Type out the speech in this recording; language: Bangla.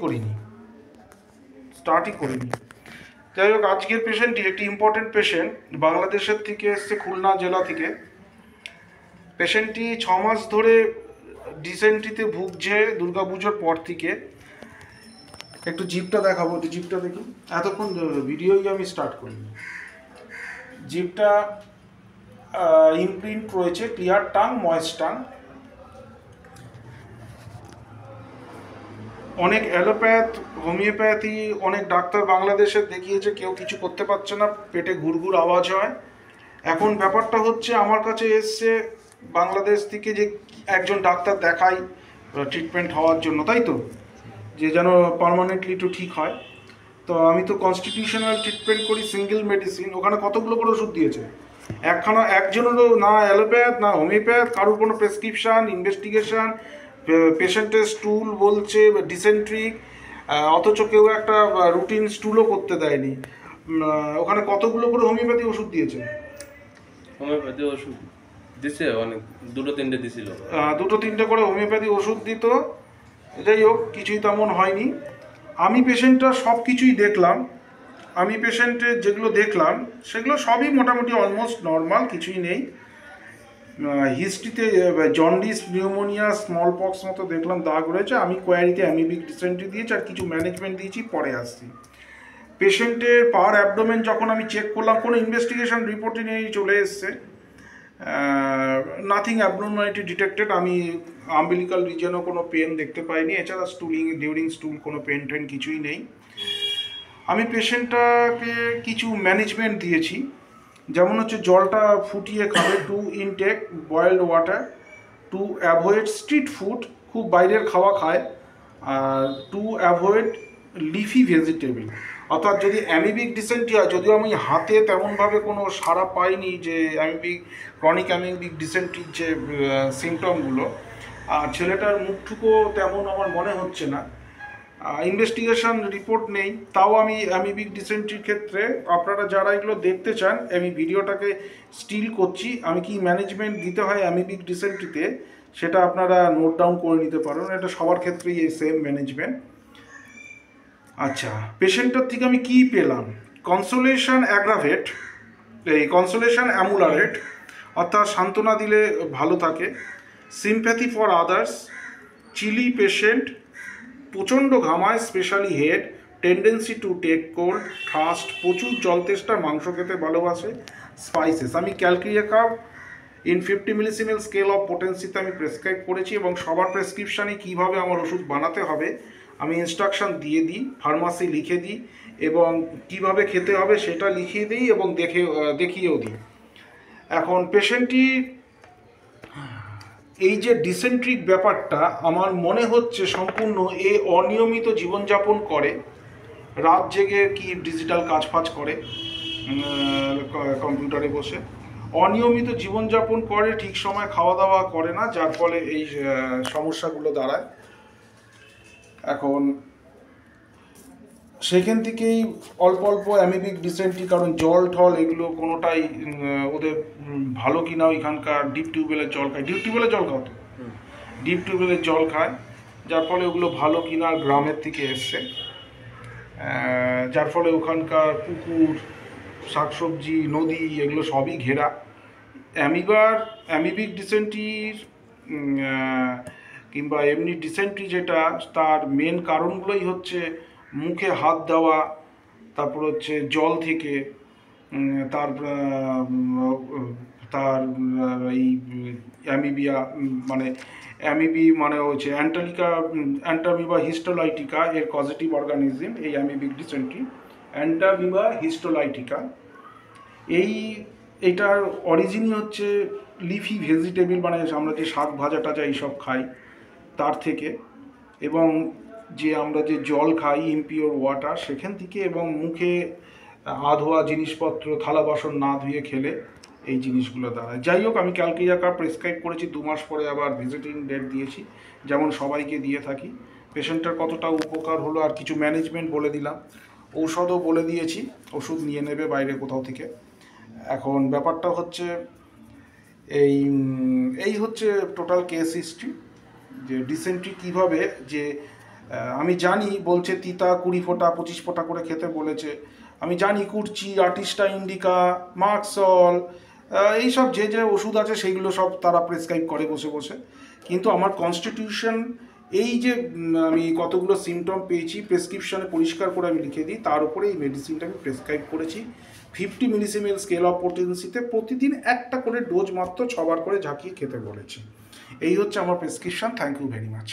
করিনি, স্টার্টই করিনি। যাই হোক, আজকের পেশেন্টটি একটি ইম্পর্টেন্ট পেশেন্ট, বাংলাদেশের থেকে এসছে, খুলনা জেলা থেকে। পেশেন্টটি 6 মাস ধরে ডিসেন্ট্রিতে ভুগছে দুর্গাপুজোর পর থেকে। একটু জিভটা দেখাবো, একটু জিভটা দেখি। এতক্ষণ ভিডিওই আমি স্টার্ট করিনি। জিভটা ইমপ্রিন্ট রয়েছে, ক্লিয়ার টাং, ময়েস্ট টাং। অনেক অ্যালোপ্যাথ, হোমিওপ্যাথি, অনেক ডাক্তার বাংলাদেশে দেখিয়েছে, কেউ কিছু করতে পারছে না, পেটে ঘুরঘুর আওয়াজ হয়। এখন ব্যাপারটা হচ্ছে, আমার কাছে এসছে বাংলাদেশ থেকে যে একজন ডাক্তার দেখাই ট্রিটমেন্ট হওয়ার জন্য, তাই তো, যে যেন পার্মানেন্টলি একটু ঠিক হয়। তো আমি তো কনস্টিটিউশনাল ট্রিটমেন্ট করি, সিঙ্গেল মেডিসিন। ওখানে কতগুলো করে ওষুধ দিয়েছে, একজনেরও না অ্যালোপ্যাথ না হোমিওপ্যাথ, কারোর কোনো প্রেসক্রিপশান, ইনভেস্টিগেশন, পেশেন্টের স্টুল বলছে ডিসেন্ট্রিক, অথচ কেউ একটা রুটিন স্টুলও করতে দেয়নি। ওখানে কতগুলো করে হোমিওপ্যাথি ওষুধ দিয়েছে? হোমিওপ্যাথি ওষুধ দিছে অনেক, দুটো তিনটে দিছিল। দুটো তিনটে করে হোমিওপ্যাথি ওষুধ দিত। যাই হোক, কিছুই তেমন হয়নি। আমি পেশেন্টটা সব কিছুই দেখলাম। আমি পেশেন্টের যেগুলো দেখলাম সেগুলো সবই মোটামুটি অলমোস্ট নর্মাল, কিছুই নেই। হিস্ট্রিতে জন্ডিস, নিউমোনিয়া, স্মল পক্স মতো দেখলাম দাগ রয়েছে। আমি কোয়ারিতে অ্যামিবিক ডিসেন্ট্রি দিয়েছি, আর কিছু ম্যানেজমেন্ট দিয়েছি, পরে আসছি। পেশেন্টের পার অ্যাবডোমেন যখন আমি চেক করলাম, কোনো ইনভেস্টিগেশন রিপোর্টই নেই, চলে এসছে নাথিং অ্যাবনর্মালিটি ডিটেক্টেড। আমি আম্বিলিকাল রিজনেও কোনো পেন দেখতে পাইনি, এছাড়া স্টুলিং, ডিউরিং স্টুল কোনো পেন টেন কিছুই নেই। আমি পেশেন্টটাকে কিছু ম্যানেজমেন্ট দিয়েছি, যেমন হচ্ছে জলটা ফুটিয়ে খাবে, to intake boiled water, to avoid street food, খুব বাইরের খাওয়া খায়, আর টু অ্যাভয়েড লিফি ভেজিটেবল। অর্থাৎ যদি অ্যামিবিক ডিসেন্ট্রি হয়, যদিও আমি হাতে তেমনভাবে কোনো সাড়া পাইনি যে ক্রনিক অ্যামিবিক ডিসেন্ট্রির যে সিমটমগুলো, আর ছেলেটার মুখটুকুও তেমন আমার মনে হচ্ছে না। ইনভেস্টিগেশন রিপোর্ট নেই, তাও আমি অ্যামিবিক ডিসেন্ট্রির ক্ষেত্রে, আপনারা যারা এগুলো দেখতে চান, আমি ভিডিওটাকে স্টিল করছি। আমি কি ম্যানেজমেন্ট দিতে হয় অ্যামিবিক ডিসেন্ট্রিতে, সেটা আপনারা নোট ডাউন করে নিতে পারেন। এটা সবার ক্ষেত্রেই এই সেম ম্যানেজমেন্ট। আচ্ছা, পেশেন্টের থেকে আমি কি পেলাম? কনসোলেশন অ্যাগ্রাভেট, এই কনসোলেশন অ্যামুলারেট, অর্থাৎ সান্ত্বনা দিলে ভালো থাকে। Sympathy for others, chilly patient, প্রচণ্ড ঘামায়, specially head, tendency to take cold, thirst, প্রচুর জল তেষ্টা, মাংস খেতে ভালোবাসে, স্পাইসেস। আমি ক্যালক্রিয়াকাপ ইন 50 মিলিসিমেল স্কেল অফ পোটেন্সিতে আমি প্রেসক্রাইব করেছি, এবং সবার প্রেসক্রিপশানে কীভাবে আমার ওষুধ বানাতে হবে আমি ইনস্ট্রাকশান দিয়ে দিই, ফার্মাসি লিখে দিই, এবং কিভাবে খেতে হবে সেটা লিখিয়ে দিই, এবং দেখিয়েও দিই। এখন পেশেন্টটি এই যে ডিসেন্ট্রিক ব্যাপারটা, আমার মনে হচ্ছে সম্পূর্ণ এ অনিয়মিত জীবনযাপন করে, রাত জেগে কি ডিজিটাল কাজ ফাজ করে, কম্পিউটারে বসে অনিয়মিত জীবনযাপন করে, ঠিক সময় খাওয়া দাওয়া করে না, যার ফলে এই সমস্যাগুলো দাঁড়ায়। এখন সেখান থেকেই অল্প অল্প অ্যামিবিক ডিসেন্ট্রি, কারণ জল ঠল এগুলো কোনোটাই ওদের ভালো কিনা, ওইখানকার ডিপ টিউবওয়েলের জল খায়, ডিপ টিউবওয়েলের জল খাও তো, ডিপ টিউবওয়েলের জল খায়, যার ফলে ওগুলো ভালো কিনা, গ্রামের থেকে এসছে, যার ফলে ওখানকার পুকুর, শাকসবজি, নদী এগুলো সবই ঘেরা। অ্যামিবিক ডিসেন্ট্রির কিংবা এমনি ডিসেন্ট্রি যেটা, তার মেন কারণগুলোই হচ্ছে মুখে হাত দেওয়া, তারপর হচ্ছে জল থেকে, তার তার এই অ্যামিবিয়া মানে অ্যামিবি মানে হচ্ছে অ্যান্টামিবা হিস্টোলাইটিকা, এর কজেটিভ অর্গানিজম এই অ্যামিবিক ডিসেন্ট্রি, অ্যান্টামিবা হিস্টোলাইটিকা। এটার অরিজিনই হচ্ছে লিফি ভেজিটেবল, মানে আমরা যে শাক ভাজা টাজা এইসব খাই তার থেকে, এবং যে আমরা যে জল খাই ইমপিওর ওয়াটার সেখান থেকে, এবং মুখে আধোয়া জিনিসপত্র, থালা বাসন না ধুয়ে খেলে এই জিনিসগুলো দাঁড়ায়। যাই হোক, আমি ক্যালক্রিয়াকার প্রেসক্রাইব করেছি, 2 মাস পরে আবার ভিজিটিং ডেট দিয়েছি, যেমন সবাইকে দিয়ে থাকি। পেশেন্টের কতটা উপকার হলো, আর কিছু ম্যানেজমেন্ট বলে দিলাম, ঔষধও বলে দিয়েছি, ওষুধ নিয়ে নেবে বাইরে কোথাও থেকে। এখন ব্যাপারটা হচ্ছে এই হচ্ছে টোটাল কেস হিস্ট্রি, যে ডিসেন্ট্রি কীভাবে, যে আমি জানি বলছে তিতা 20 ফোঁটা 25 ফোঁটা করে খেতে বলেছে। আমি জানি কুর্চি, আর্টিস্টা ইন্ডিকা, মার্কসল, এইসব যে যে ওষুধ আছে সেইগুলো সব তারা প্রেসক্রাইব করে বসে বসে। কিন্তু আমার কনস্টিটিউশন এই যে আমি কতগুলো সিমটম পেয়েছি প্রেসক্রিপশনে পরিষ্কার করে আমি লিখে দিই, তার উপরে এই মেডিসিনটা আমি প্রেসক্রাইব করেছি। 50 মিলিসিমেল স্কেল অফ পোটেন্সিতে প্রতিদিন একটা করে ডোজ মাত্র 6 বার করে ঝাঁকিয়ে খেতে বলেছি। এই হচ্ছে আমার prescription. Thank you very much.